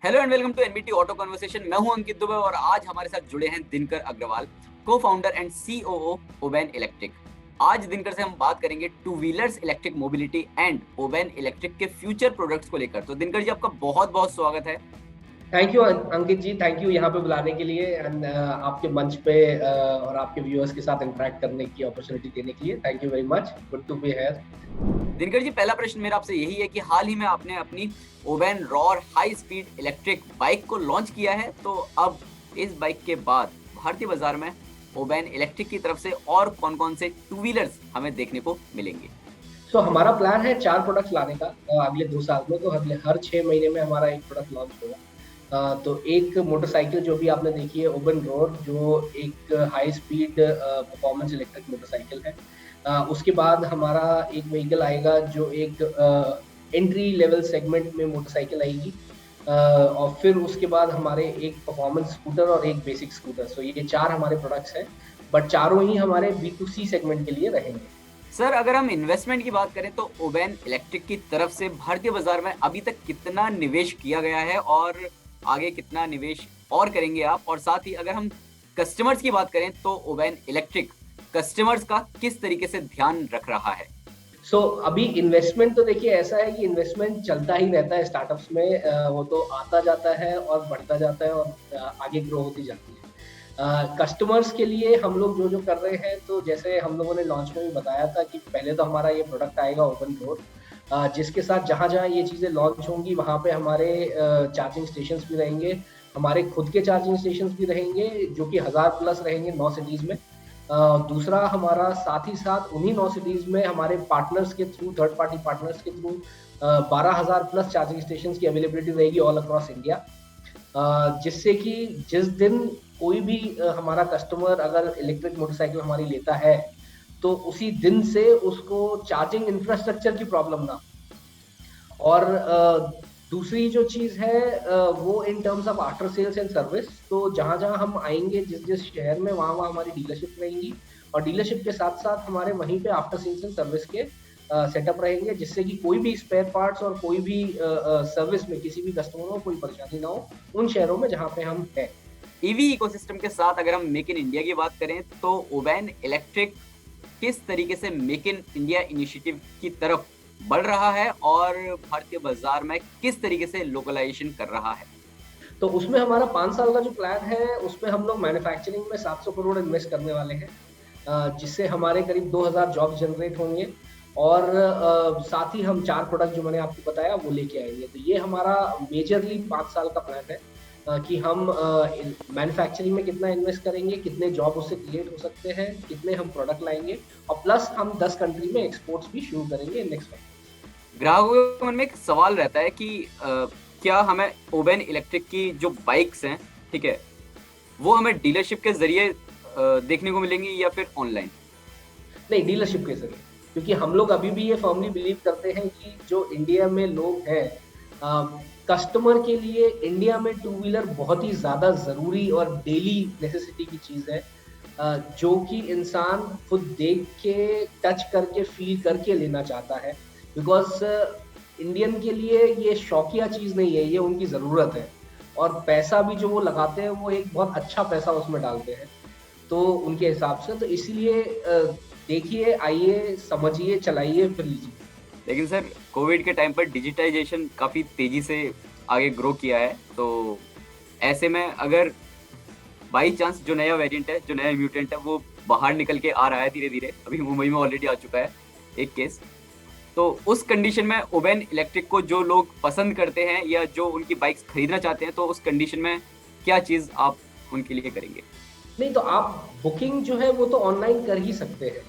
Hello and welcome to NBT auto conversation. मैं हूं अंकित दुबे और आज हमारे साथ जुड़े हैं Dinkar Agarwal, co founder and COO Oben electric. आज दिनकर से हम बात करेंगे two wheelers electric mobility and Oben electric के फ्यूचर प्रोडक्ट्स को लेकर। तो दिनकर जी, आपका बहुत बहुत स्वागत है। Thank you Ankit ji, thank you यहाँ पे बुलाने के लिए एंड आपके मंच पे और आपके व्यूअर्स के साथ इंटरेक्ट करने की अपॉर्चुनिटी देने के लिए thank you very much. Good to be here. Dinkar ji, पहला प्रश्न मेरा आपसे यही है कि हाल ही में आपने अपनी Oben roar high speed electric bike को लॉन्च किया है, तो अब इस बाइक के बाद भारतीय बाजार में ओबेन इलेक्ट्रिक की तरफ से और कौन कौन से टू व्हीलर्स हमें देखने को मिलेंगे? सो हमारा प्लान है 4 प्रोडक्ट्स लाने का अगले 2 साल में। तो हर 6 महीने में हमारा एक प्रोडक्ट लॉन्च होगा। तो एक मोटरसाइकिल जो भी आपने देखी है ओबेन रोड, जो एक high speed performance electric motorcycle है। उसके बाद हमारा एक व्हीकल आएगा जो एक एंट्री लेवल सेगमेंट में मोटरसाइकिल आएगी। और फिर उसके बाद हमारे एक परफॉर्मेंस स्कूटर और एक बेसिक स्कूटर। सो ये 4 हमारे प्रोडक्ट्स हैं, बट चारों ही हमारे B2C सेगमेंट के लिए रहेंगे। सर, अगर हम इन्वेस्टमेंट की बात करें तो ओबेन इलेक्ट्रिक की तरफ से भारतीय बाजार में अभी तक कितना निवेश किया गया है और आगे कितना निवेश और करेंगे आप? और साथ ही अगर हम कस्टमर्स की बात करें तो ओबेन इलेक्ट्रिक कस्टमर्स का किस तरीके से ध्यान रख रहा है? अभी इन्वेस्टमेंट तो देखिए ऐसा है कि इन्वेस्टमेंट चलता ही रहता है स्टार्टअप्स में। वो तो आता जाता है और बढ़ता जाता है और आगे ग्रो होती जाती है। कस्टमर्स के लिए हम लोग जो कर रहे हैं, तो जैसे हम लोगों ने लॉन्च में भी बताया था कि पहले तो हमारा ये प्रोडक्ट आएगा ओबेन रोड, जिसके साथ जहाँ जहाँ ये चीज़ें लॉन्च होंगी वहाँ पे हमारे चार्जिंग स्टेशन भी रहेंगे। हमारे खुद के चार्जिंग स्टेशन भी रहेंगे जो कि 1000 प्लस रहेंगे 9 सिटीज़ में। दूसरा हमारा साथ ही साथ उन्हीं 9 सिटीज़ में हमारे पार्टनर्स के थ्रू, थर्ड पार्टी पार्टनर्स के थ्रू 12,000 प्लस चार्जिंग स्टेशन की अवेलेबिलिटी रहेगी ऑल अक्रॉस इंडिया। जिससे कि जिस दिन कोई भी हमारा कस्टमर अगर इलेक्ट्रिक मोटरसाइकिल हमारी लेता है, तो उसी दिन से उसको चार्जिंग इंफ्रास्ट्रक्चर की प्रॉब्लम ना। और दूसरी जो चीज़ है वो in terms of after sales and service. तो जहाँ-जहाँ हम आएँगे, जिस-जिस शहर में, वहाँ-वहाँ हमारी डीलरशिप रहेंगी और डीलरशिप के साथ-साथ हमारे वहीं पे आफ्टर सेल्स एंड सर्विस के सेटअप रहेंगे, जिससे कि कोई भी स्पेयर पार्ट्स और कोई भी सर्विस में किसी भी कस्टमर को कोई परेशानी ना हो उन शहरों में जहाँ पे हम हैं। ईवी इकोसिस्टम के साथ अगर हम मेक इन इंडिया की बात करें तो ओबेन इलेक्ट्रिक किस तरीके से मेक इन इंडिया इनिशिएटिव की तरफ बढ़ रहा है और भारतीय बाजार में किस तरीके से लोकलाइजेशन कर रहा है? तो उसमें हमारा 5 साल का जो प्लान है, उसमें हम लोग मैन्युफैक्चरिंग में 700 करोड़ इन्वेस्ट करने वाले हैं, जिससे हमारे करीब 2000 जॉब जनरेट होंगे। और साथ ही हम 4 प्रोडक्ट जो मैंने आपको बताया वो लेके आएंगे। तो ये हमारा मेजरली 5 साल का प्लान है कि हम मैन्युफैक्चरिंग में कितना इन्वेस्ट करेंगे, कितने जॉब उससे क्रिएट हो सकते हैं, कितने हम प्रोडक्ट लाएंगे और प्लस हम 10 कंट्री में एक्सपोर्ट्स भी शुरू करेंगे नेक्स्ट मंथ। ग्राहकों के मन में एक सवाल रहता है कि क्या हमें ओबेन इलेक्ट्रिक की जो बाइक्स हैं, ठीक है, वो हमें डीलरशिप के जरिए देखने को मिलेंगी या फिर ऑनलाइन? नहीं, डीलरशिप के जरिए। क्योंकि हम लोग अभी भी ये फर्मली बिलीव करते हैं कि जो इंडिया में लोग हैं, कस्टमर के लिए इंडिया में टू व्हीलर बहुत ही ज़्यादा ज़रूरी और डेली नेसेसिटी की चीज़ है, जो कि इंसान खुद देख के, टच करके, फील करके लेना चाहता है। बिकॉज़ इंडियन के लिए ये शौकिया चीज़ नहीं है, ये उनकी ज़रूरत है। और पैसा भी जो वो लगाते हैं, वो एक बहुत अच्छा पैसा उसमें डालते हैं, तो उनके हिसाब से। तो इसीलिए देखिए, आइए, समझिए, चलाइए, फिर लीजिए। लेकिन सर, कोविड के टाइम पर डिजिटाइजेशन काफ़ी तेज़ी से आगे ग्रो किया है, तो ऐसे में अगर बाई चांस जो नया वेरिएंट है, जो नया म्यूटेंट है, वो बाहर निकल के आ रहा है धीरे-धीरे, अभी मुंबई में ऑलरेडी आ चुका है एक केस, तो उस कंडीशन में ओबेन इलेक्ट्रिक को जो लोग पसंद करते हैं या जो उनकी बाइक्स खरीदना चाहते हैं, तो उस कंडीशन में क्या चीज़ आप उनके लिए करेंगे? नहीं, तो आप बुकिंग जो है वो तो ऑनलाइन कर ही सकते हैं।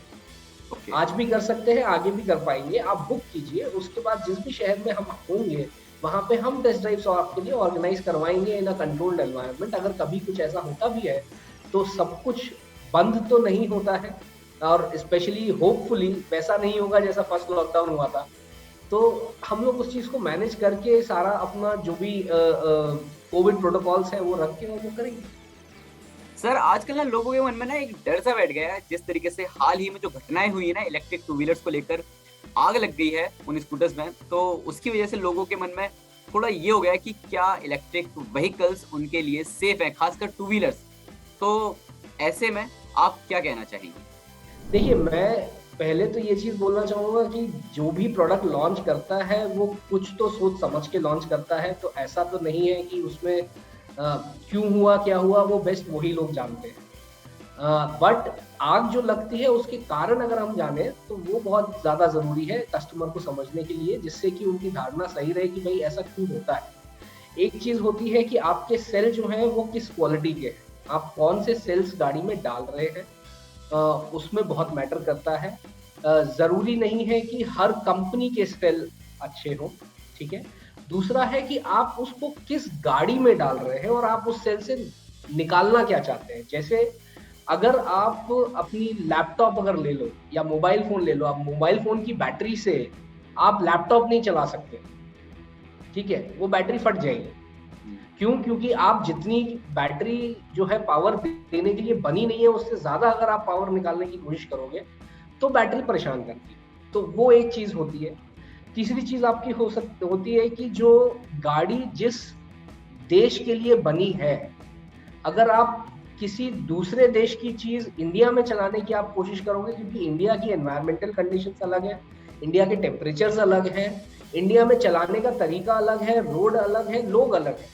ओके। आज भी कर सकते हैं, आगे भी कर पाएँगे। आप बुक कीजिए, उसके बाद जिस भी शहर में हम होंगे, वहाँ पे हम टेस्ट ड्राइव्स आपके लिए ऑर्गेनाइज़ करवाएँगे इन अ कंट्रोल्ड एनवायरनमेंट। अगर कभी कुछ ऐसा होता भी है, तो सब कुछ बंद तो नहीं होता है और स्पेशली होपफुली वैसा नहीं होगा जैसा फर्स्ट लॉकडाउन हुआ था। तो हम लोग उस चीज़ को मैनेज करके सारा अपना जो भी कोविड प्रोटोकॉल्स हैं, वो रख के और वो करेंगे। सर, आजकल ना लोगों के मन में ना एक डर सा बैठ गया है, जिस तरीके से हाल ही में जो घटनाएं हुई है ना इलेक्ट्रिक टू व्हीलर्स को लेकर, आग लग गई है उन स्कूटर्स में, तो उसकी वजह से लोगों के मन में थोड़ा ये हो गया है कि क्या इलेक्ट्रिक व्हीकल्स उनके लिए सेफ है, खासकर टू व्हीलर्स। तो ऐसे में आप क्या कहना चाहेंगे? देखिए, मैं पहले तो ये चीज़ बोलना चाहूँगा कि जो भी प्रोडक्ट लॉन्च करता है, वो कुछ तो सोच समझ के लॉन्च करता है, तो ऐसा तो नहीं है कि उसमें क्यों हुआ, क्या हुआ, वो बेस्ट वही लोग जानते हैं। बट आग जो लगती है, उसके कारण अगर हम जानें, तो वो बहुत ज़्यादा ज़रूरी है कस्टमर को समझने के लिए, जिससे कि उनकी धारणा सही रहे कि भई ऐसा क्यों होता है। एक चीज़ होती है कि आपके सेल जो हैं, वो किस क्वालिटी के हैं। आप कौन से सेल्स गाड़ी में डाल रहे हैं, अ, उसमें बहुत मैटर करता है। ज़रूरी नहीं है कि हर कंपनी के सेल अच्छे हों, ठीक है? दूसरा है कि आप उसको किस गाड़ी में डाल रहे हैं और आप उस सेल से निकालना क्या चाहते हैं। जैसे अगर आप अपनी लैपटॉप अगर ले लो या मोबाइल फ़ोन ले लो, आप मोबाइल फ़ोन की बैटरी से आप लैपटॉप नहीं चला सकते, ठीक है? वो बैटरी फट जाएगी। हुँ, क्यों? क्योंकि आप जितनी बैटरी जो है पावर देने के लिए बनी नहीं है, उससे ज़्यादा अगर आप पावर निकालने की कोशिश करोगे, तो बैटरी परेशान करती है। तो वो एक चीज़ होती है। तीसरी चीज़ आपकी होती है कि जो गाड़ी जिस देश के लिए बनी है, अगर आप किसी दूसरे देश की चीज़ इंडिया में चलाने की आप कोशिश करोगे, क्योंकि इंडिया की एनवायरमेंटल कंडीशंस अलग है, इंडिया के टेम्परेचर्स अलग हैं, इंडिया में चलाने का तरीका अलग है, रोड अलग है, लोग अलग हैं।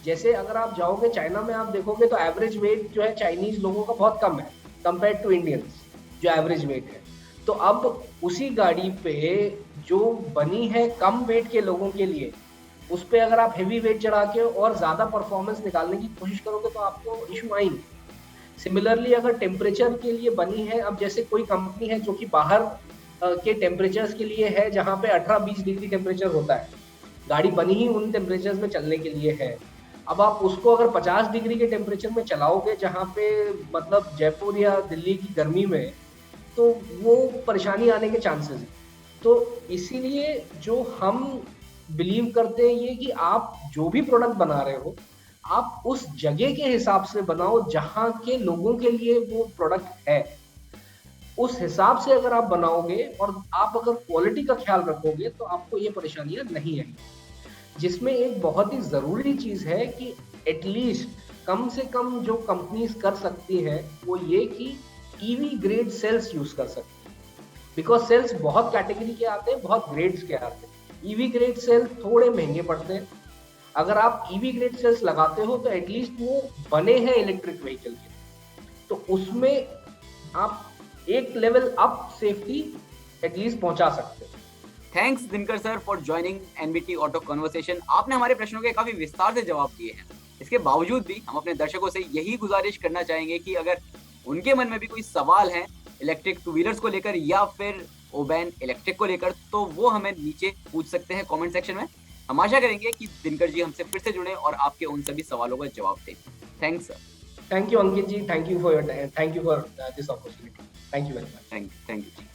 जैसे अगर आप जाओगे चाइना में, आप देखोगे तो एवरेज वेट जो है चाइनीज़ लोगों का बहुत कम है, कंपेयर्ड टू इंडियंस जो एवरेज वेट है। तो अब उसी गाड़ी पे जो बनी है कम वेट के लोगों के लिए, उस पे अगर आप हेवी वेट चढ़ा के और ज़्यादा परफॉर्मेंस निकालने की कोशिश करोगे, तो आपको इश्यू आएँगे। सिमिलरली अगर टेम्परेचर के लिए बनी है, अब जैसे कोई कंपनी है जो कि बाहर के टेम्परेचर्स के लिए है, जहाँ पे 18-20 डिग्री टेम्परेचर होता है। गाड़ी बनी ही उन टेम्परेचर्स में चलने के लिए है। अब आप उसको अगर 50 डिग्री के टेम्परेचर में चलाओगे, जहाँ पे मतलब जयपुर या दिल्ली की गर्मी में, तो वो परेशानी आने के चांसेस हैं। तो इसीलिए जो हम बिलीव करते हैं ये कि आप जो भी प्रोडक्ट बना रहे हो, आप उस जगह के हिसाब से बनाओ जहाँ के लोगों के लिए वो प्रोडक्ट है। उस हिसाब से अगर आप बनाओगे और आप अगर क्वालिटी का ख़्याल रखोगे, तो आपको ये परेशानियाँ नहीं आएँगी। जिसमें एक बहुत ही ज़रूरी चीज़ है कि एटलीस्ट कम से कम जो कंपनीज़ कर सकती हैं, वो ये कि ईवी ग्रेड सेल्स यूज़ कर सकती हैं। बिकॉज़ सेल्स बहुत कैटेगरी के आते हैं, बहुत ग्रेड्स के आते हैं। ईवी ग्रेड सेल थोड़े महँगे पड़ते हैं। अगर आप ईवी ग्रेड सेल्स लगाते हो, तो एटलीस्ट वो बने हैं इलेक्ट्रिक व्हीकल के लिए। तो उसमें आप एक लेवल अप सेफ्टी एटलीस्ट पहुँचा सकते हो। Thanks Dinkar sir for joining NBT auto conversation. आपने हमारे प्रश्नों के काफ़ी विस्तार से जवाब दिए हैं। इसके बावजूद भी हम अपने दर्शकों से यही गुज़ारिश करना चाहेंगे कि अगर उनके मन में भी कोई सवाल है इलेक्ट्रिक टू व्हीलर्स को लेकर या फिर ओबैन इलेक्ट्रिक को लेकर, तो वो हमें नीचे पूछ सकते हैं कमेंट सेक्शन में। हम आशा करेंगे कि दिनकर जी हमसे फिर से जुड़ें और आपके उन सभी सवालों का जवाब दें। Thanks sir. Thank you, Ankit ji. Thank you for your time. Thank you for this opportunity. Thank you very much. Thank you ji.